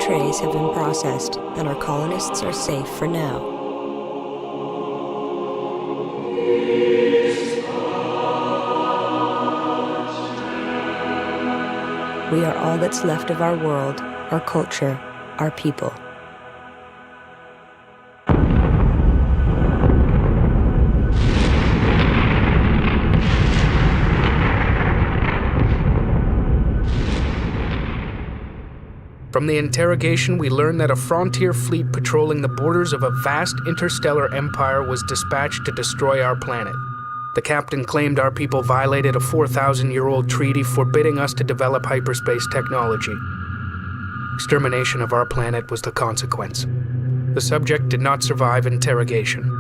trays have been processed, and our colonists are safe for now. We are all that's left of our world, our culture, our people. From the interrogation, we learned that a frontier fleet patrolling the borders of a vast interstellar empire was dispatched to destroy our planet. The captain claimed our people violated a 4,000-year-old treaty forbidding us to develop hyperspace technology. Extermination of our planet was the consequence. The subject did not survive interrogation.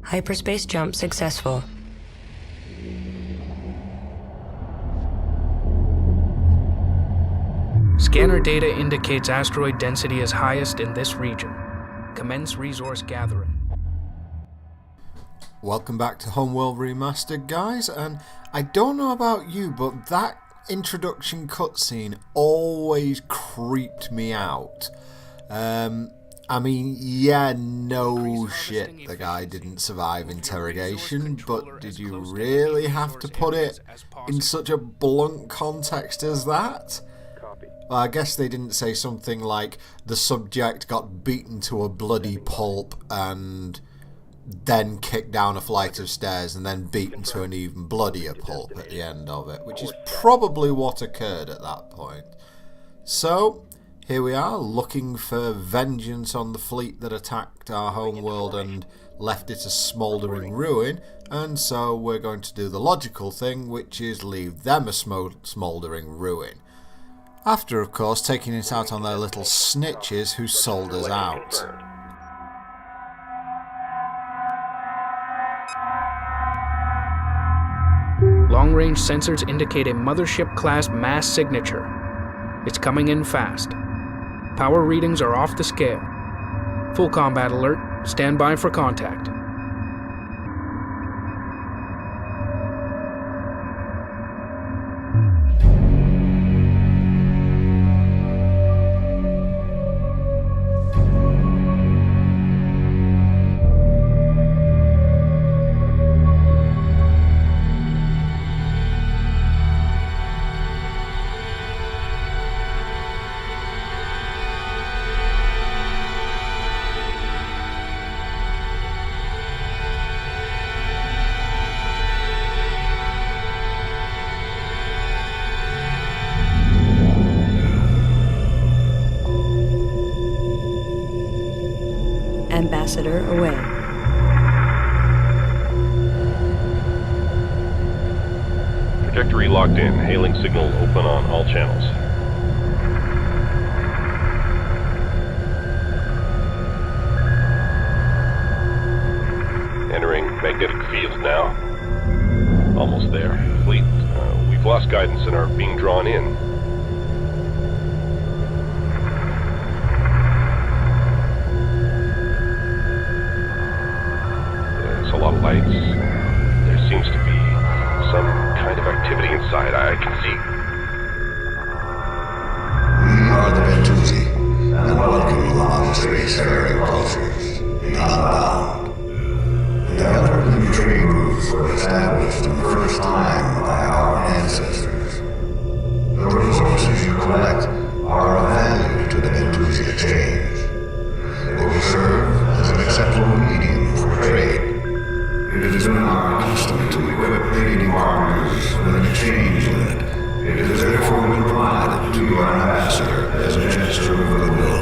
Hyperspace jump successful. Scanner data indicates asteroid density is highest in this region. Commence resource gathering. Welcome back to Homeworld Remastered, guys, and I don't know about you, but that introduction cutscene always creeped me out. I mean, yeah, no shit, the guy didn't survive interrogation, but did you really have to put it in such a blunt context as that? Well, I guess they didn't say something like the subject got beaten to a bloody pulp and then kicked down a flight of stairs and then beaten to an even bloodier pulp at the end of it, which is probably what occurred at that point. So here we are, looking for vengeance on the fleet that attacked our homeworld and left it a smouldering ruin, and so we're going to do the logical thing, which is leave them a smouldering ruin. After, of course, taking it out on their little snitches who sold us out. Long-range sensors indicate a mothership-class mass signature. It's coming in fast. Power readings are off the scale. Full combat alert. Stand by for contact. Ambassador away. Trajectory locked in. Hailing signal open on all channels. Entering magnetic field now. Almost there. Fleet, we've lost guidance and are being drawn in. There's a lot of lights. There seems to be some kind of activity inside, I can see. We are the Bentusi, and welcome you on space-faring cultures, non-bound. The outer limb trade routes were established for the first time by our ancestors. The resources you collect are of value to the Bentusi exchange. They will serve as an acceptable medium for trade. It has been our custom to equip trading partners with an exchange limit. It has therefore been provided to your ambassador as a gesture of goodwill.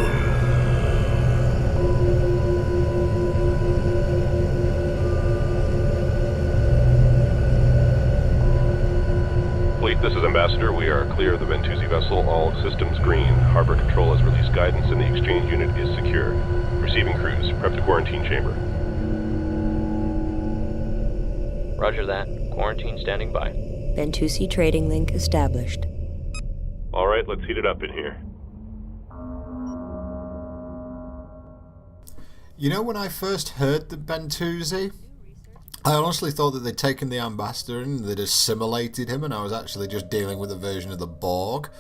Fleet, this is Ambassador. We are clear of the Bentusi vessel. All systems green. Harbor Control has released guidance and the exchange unit is secure. Receiving crews. Prep the quarantine chamber. Roger that. Quarantine standing by. Bentusi trading link established. Alright, let's heat it up in here. You know, when I first heard the Bentusi, I honestly thought that they'd taken the ambassador and they'd assimilated him, and I was actually just dealing with a version of the Borg.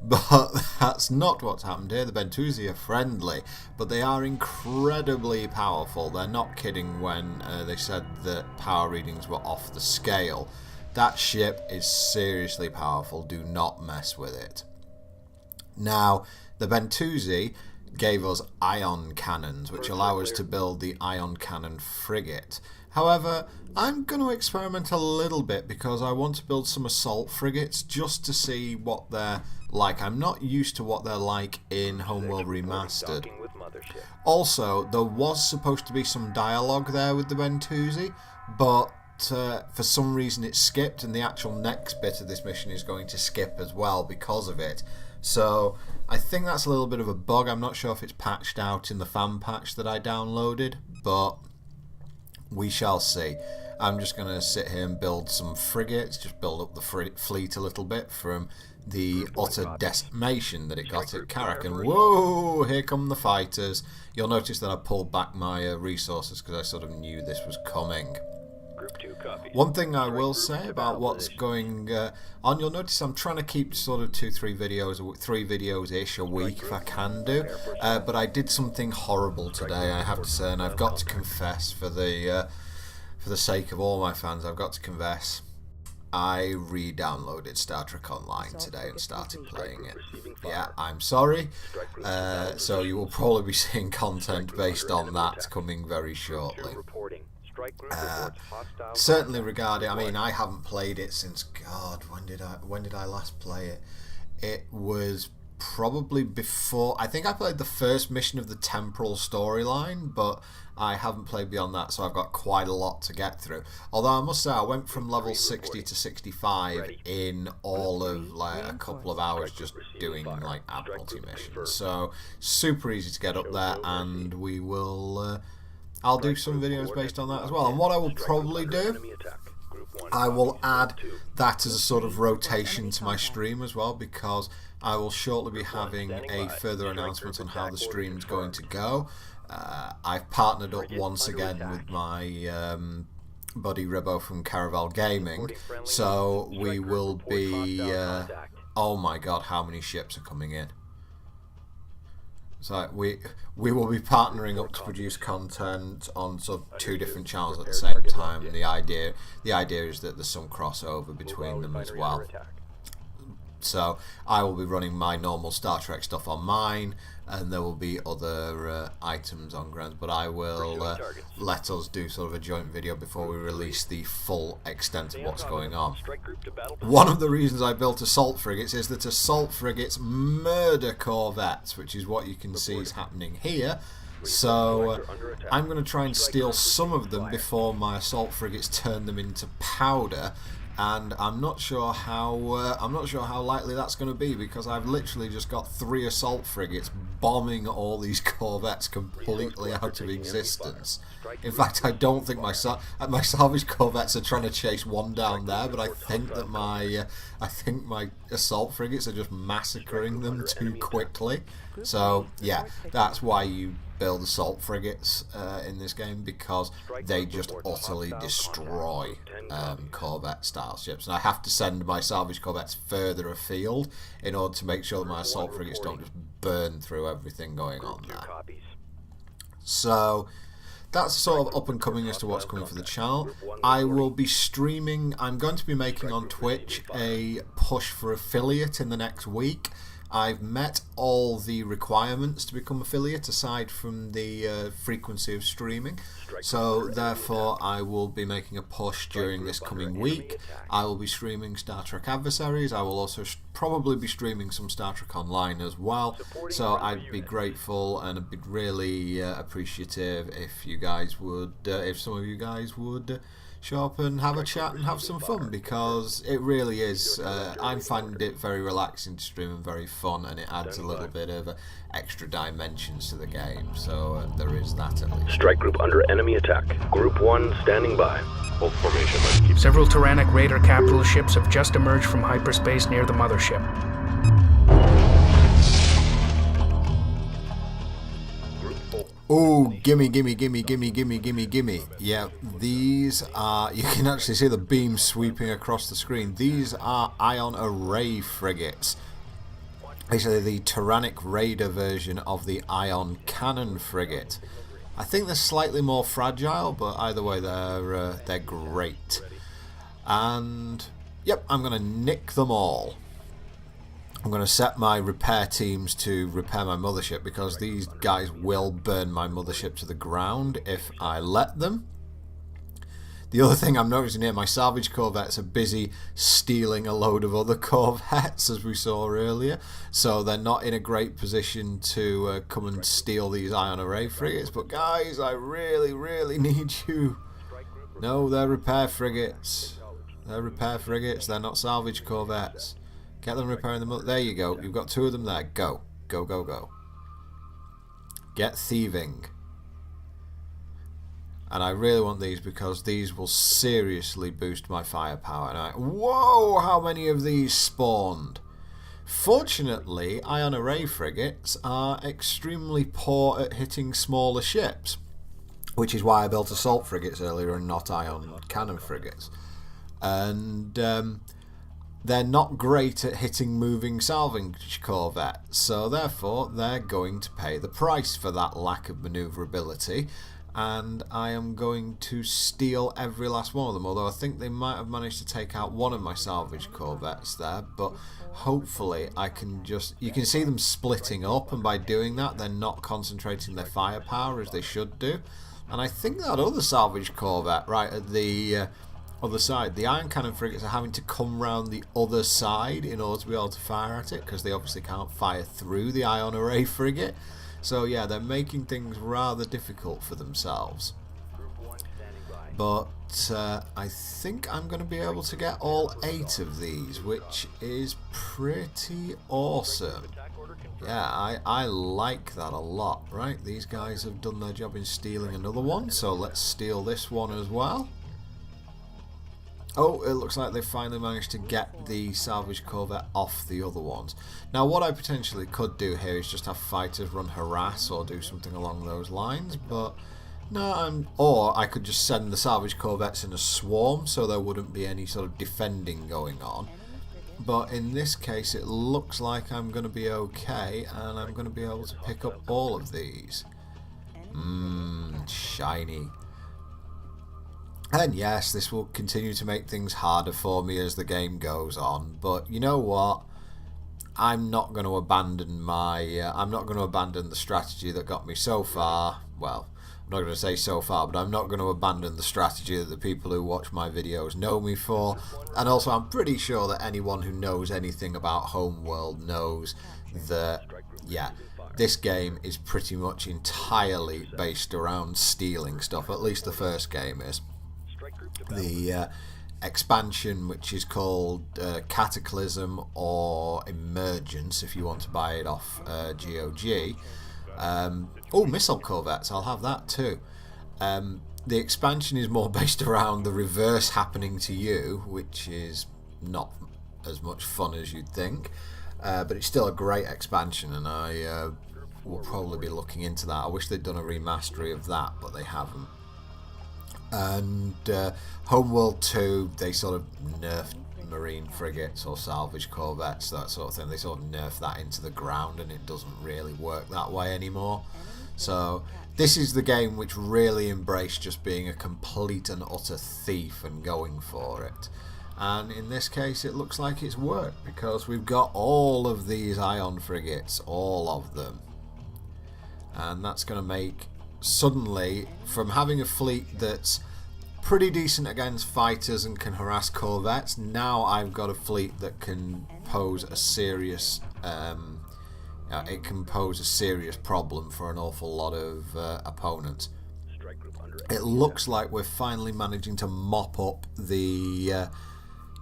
But that's not what's happened here. The Bentusi are friendly, but they are incredibly powerful. They're not kidding when they said that power readings were off the scale. That ship is seriously powerful. Do not mess with it. Now, the Bentusi gave us ion cannons, which allow us to build the ion cannon frigate. However, I'm going to experiment a little bit because I want to build some assault frigates just to see what they're like. I'm not used to what they're like in Homeworld Remastered. Also, there was supposed to be some dialogue there with the Bentusi, but for some reason it skipped, and the actual next bit of this mission is going to skip as well because of it. So I think that's a little bit of a bug. I'm not sure if it's patched out in the fan patch that I downloaded, but we shall see. I'm just going to sit here and build some frigates, just build up the fleet a little bit from the utter decimation that it got at Carrack. And whoa, here come the fighters. You'll notice that I pulled back my resources because I sort of knew this was coming. One thing I will say about what's going on, you'll notice I'm trying to keep sort of 3 videos-ish a week if I can do, but I did something horrible today, I have to say, and I've got to confess for the sake of all my fans, I've got to confess, I re-downloaded Star Trek Online today and started playing it. Yeah, I'm sorry, so you will probably be seeing content based on that coming very shortly. Certainly regarding, I mean, I haven't played it since, God, when did I last play it? It was probably before, I think I played the first mission of the temporal storyline, but I haven't played beyond that, so I've got quite a lot to get through. Although I must say, I went from level 60 to 65 in all of like a couple of hours just doing like Admiralty missions. So super easy to get up there, and we will I'll do some videos based on that as well. And what I will probably do, I will add that as a sort of rotation to my stream as well, because I will shortly be having a further announcement on how the stream's going to go. I've partnered up once again with my buddy Ribbo from Caravel Gaming, so we will be oh my god, how many ships are coming in. So we will be partnering up to produce content on sort of 2 different channels at the same time. The idea is that there's some crossover between them as well. So I will be running my normal Star Trek stuff on mine, and there will be other items on Grants, but I will let us do sort of a joint video before we release the full extent of what's going on. One of the reasons I built assault frigates is that assault frigates murder corvettes, which is what you can see is happening here. So I'm going to try and steal some of them before my assault frigates turn them into powder. And I'm not sure how likely that's going to be, because I've literally just got 3 assault frigates bombing all these corvettes completely out of existence. In fact, I don't think my salvage corvettes are trying to chase one down there, but I think that my assault frigates are just massacring them too quickly. So yeah, that's why you build assault frigates in this game, because they just utterly destroy corvette style ships, and I have to send my salvage corvettes further afield in order to make sure that my assault frigates don't just burn through everything going on there. So that's sort of up and coming as to what's coming for the channel. I will be streaming, I'm going to be making on Twitch a push for affiliate in the next week. I've met all the requirements to become affiliate aside from the frequency of streaming, so therefore I will be making a push during this coming week. I will be streaming Star Trek Adversaries. I will also probably be streaming some Star Trek Online as well, so I'd be grateful and I'd be really appreciative if you guys would, if some of you guys would show up and have a chat and have some fun, because it really is, I'm finding it very relaxing to stream and very fun, and it adds a little bit of extra dimensions to the game, so there is that at least. Strike group under enemy attack. Group 1 standing by. Hold formation. Let's keep... Several Tyrannic Raider capital ships have just emerged from hyperspace near the mothership. Oh, gimme. Yeah, these are... You can actually see the beam sweeping across the screen. These are ion array frigates. Basically the Tyrannic Raider version of the ion cannon frigate. I think they're slightly more fragile, but either way they're great. And yep, I'm going to nick them all. I'm going to set my repair teams to repair my mothership, because these guys will burn my mothership to the ground if I let them. The other thing I'm noticing here, my salvage corvettes are busy stealing a load of other corvettes, as we saw earlier. So they're not in a great position to come and steal these ion array frigates. But guys, I really need you. No, they're repair frigates. They're repair frigates. They're not salvage corvettes. Get them repairing the mother. There you go. You've got 2 of them there. Go. Go. Get thieving. And I really want these, because these will seriously boost my firepower. And whoa, how many of these spawned? Fortunately, ion array frigates are extremely poor at hitting smaller ships, which is why I built assault frigates earlier and not ion cannon frigates. And they're not great at hitting moving salvage corvettes, so therefore they're going to pay the price for that lack of manoeuvrability. And I am going to steal every last one of them, although I think they might have managed to take out one of my salvage corvettes there, but hopefully I can just... You can see them splitting up, and by doing that they're not concentrating their firepower as they should do. And I think that other salvage corvette right at the other side, the ion cannon frigates are having to come round the other side in order to be able to fire at it, because they obviously can't fire through the ion array frigate. So yeah, they're making things rather difficult for themselves. But I think I'm going to be able to get all 8 of these, which is pretty awesome. Yeah, I like that a lot. Right, these guys have done their job in stealing another one, so let's steal this one as well. Oh, it looks like they've finally managed to get the salvage corvette off the other ones. Now, what I potentially could do here is just have fighters run harass or do something along those lines, but no, or I could just send the salvage corvettes in a swarm so there wouldn't be any sort of defending going on. But in this case, it looks like I'm going to be okay, and I'm going to be able to pick up all of these. Shiny. And yes, this will continue to make things harder for me as the game goes on, but you know what? I'm not going to abandon I'm not going to abandon the strategy that got me so far. Well, I'm not going to say so far, but I'm not going to abandon the strategy that the people who watch my videos know me for. And also, I'm pretty sure that anyone who knows anything about Homeworld knows that, yeah, this game is pretty much entirely based around stealing stuff. At least the first game is. The expansion, which is called Cataclysm or Emergence, if you want to buy it off GOG. Oh, missile corvettes, I'll have that too. The expansion is more based around the reverse happening to you, which is not as much fun as you'd think, but it's still a great expansion, and I will probably be looking into that. I wish they'd done a remastery of that, but they haven't. And Homeworld 2, they sort of nerfed marine frigates or salvage corvettes, that sort of thing. They sort of nerfed that into the ground, and it doesn't really work that way anymore. So this is the game which really embraced just being a complete and utter thief and going for it. And in this case it looks like it's worked, because we've got all of these ion frigates, all of them. And that's going to make, suddenly, from having a fleet that's pretty decent against fighters and can harass corvettes, now I've got a fleet that can pose a serious it can pose a serious problem for an awful lot of opponents. It looks like we're finally managing to mop up the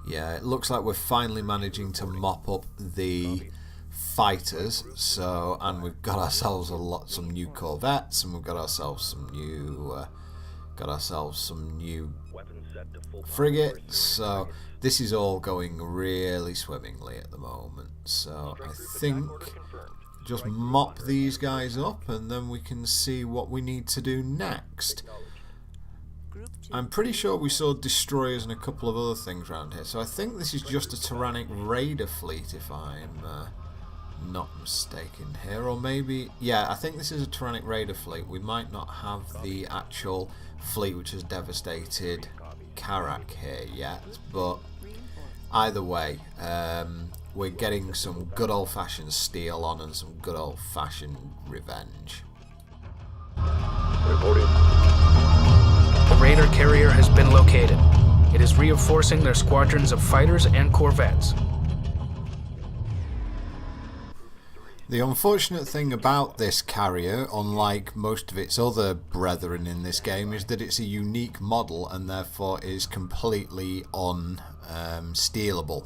it looks like we're finally managing to mop up the fighters. So, and we've got ourselves some new corvettes, and we've got ourselves some new got ourselves some new frigates, so this is all going really swimmingly at the moment. So I think just mop these guys up and then we can see what we need to do next. I'm pretty sure we saw destroyers and a couple of other things around here, so I think this is just a Tyrannic Raider fleet if I'm not mistaken here, or maybe, yeah, I think this is a Tyrannic Raider fleet. We might not have the actual fleet which has devastated Karak here yet, but either way, we're getting some good old-fashioned steel on and some good old-fashioned revenge. Reporting. The Raider carrier has been located. It is reinforcing their squadrons of fighters and corvettes. The unfortunate thing about this carrier, unlike most of its other brethren in this game, is that it's a unique model and therefore is completely unstealable.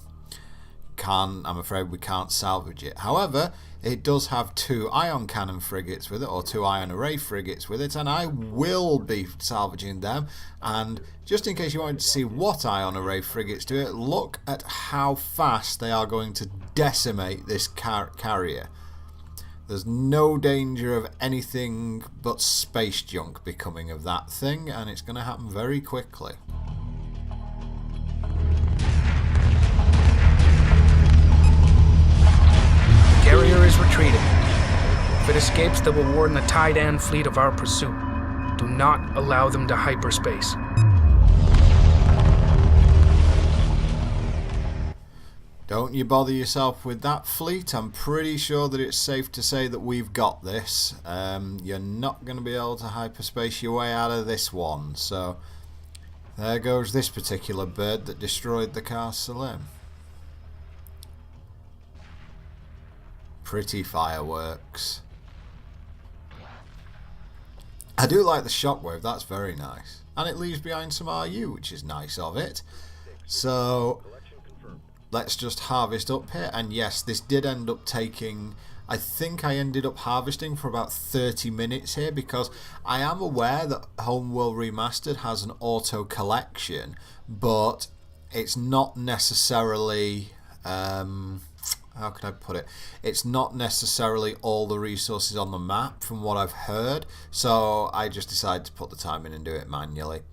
I'm afraid we can't salvage it. However, it does have 2 ion cannon frigates with it, or 2 ion array frigates with it, and I will be salvaging them. And just in case you wanted to see what ion array frigates do it, look at how fast they are going to decimate this carrier. There's no danger of anything but space junk becoming of that thing, and it's going to happen very quickly. The carrier is retreating. If it escapes, they will warn the takedown fleet of our pursuit. Do not allow them to hyperspace. Don't you bother yourself with that fleet. I'm pretty sure that it's safe to say that we've got this. You're not going to be able to hyperspace your way out of this one. So there goes this particular bird that destroyed the Car Salim. Pretty fireworks. I do like the shockwave, that's very nice. And it leaves behind some RU, which is nice of it. So let's just harvest up here. And yes, this did end up taking, I think I ended up harvesting for about 30 minutes here, because I am aware that Homeworld Remastered has an auto collection, but it's not necessarily how can I put it? It's not necessarily all the resources on the map from what I've heard, so I just decided to put the time in and do it manually.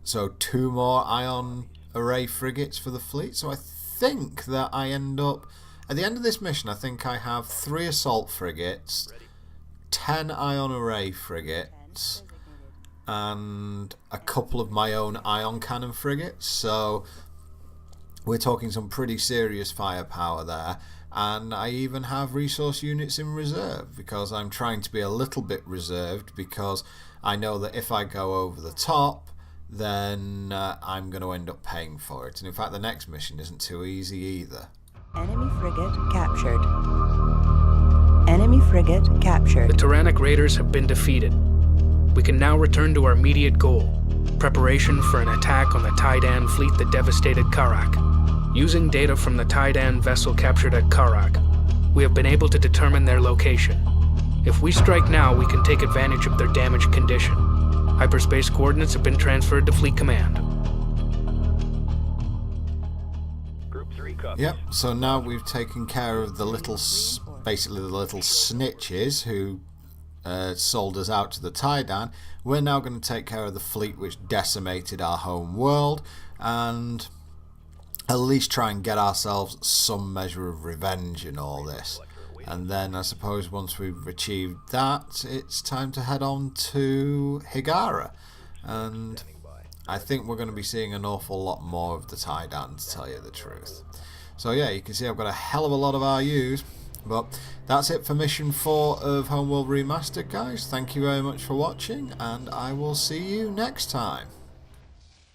So 2 more ion array frigates for the fleet, so I think that I end up, at the end of this mission, I think I have 3 assault frigates, 10 ion array frigates, and a couple of my own ion cannon frigates, so we're talking some pretty serious firepower there. And I even have resource units in reserve, because I'm trying to be a little bit reserved, because I know that if I go over the top, then I'm going to end up paying for it. And in fact, the next mission isn't too easy either. Enemy frigate captured. Enemy frigate captured. The Tyrannic Raiders have been defeated. We can now return to our immediate goal, preparation for an attack on the takedown fleet that devastated Karak. Using data from the takedown vessel captured at Karak, we have been able to determine their location. If we strike now, we can take advantage of their damaged condition. Hyperspace coordinates have been transferred to Fleet Command. Group 3 copies. Yep, so now we've taken care of the little, basically the little snitches who sold us out to the takedown. We're now going to take care of the fleet which decimated our home world, and at least try and get ourselves some measure of revenge in all this. And then I suppose once we've achieved that, it's time to head on to Higara. And I think we're going to be seeing an awful lot more of the takedown, to tell you the truth. So yeah, you can see I've got a hell of a lot of RUs. But that's it for Mission 4 of Homeworld Remastered, guys. Thank you very much for watching, and I will see you next time.